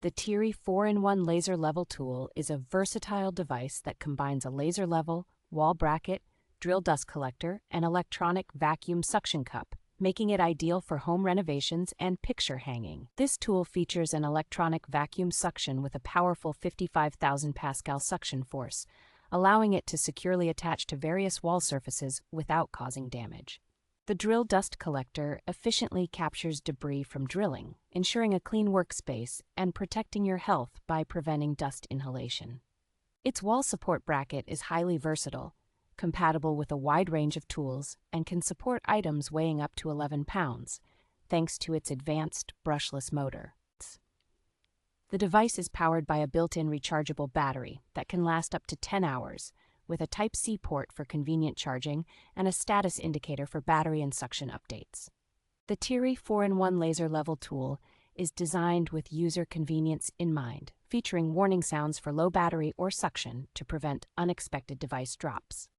The Tyrry 4-in-1 laser level tool is a versatile device that combines a laser level, wall bracket, drill dust collector, and electronic vacuum suction cup, making it ideal for home renovations and picture hanging. This tool features an electronic vacuum suction with a powerful 55,000 pascal suction force, allowing it to securely attach to various wall surfaces without causing damage. The drill dust collector efficiently captures debris from drilling, ensuring a clean workspace and protecting your health by preventing dust inhalation. Its wall support bracket is highly versatile, compatible with a wide range of tools, and can support items weighing up to 11 pounds, thanks to its advanced brushless motor. The device is powered by a built-in rechargeable battery that can last up to 10 hours, with a Type-C port for convenient charging and a status indicator for battery and suction updates. The Tyrry 4-in-1 laser level tool is designed with user convenience in mind, featuring warning sounds for low battery or suction to prevent unexpected device drops.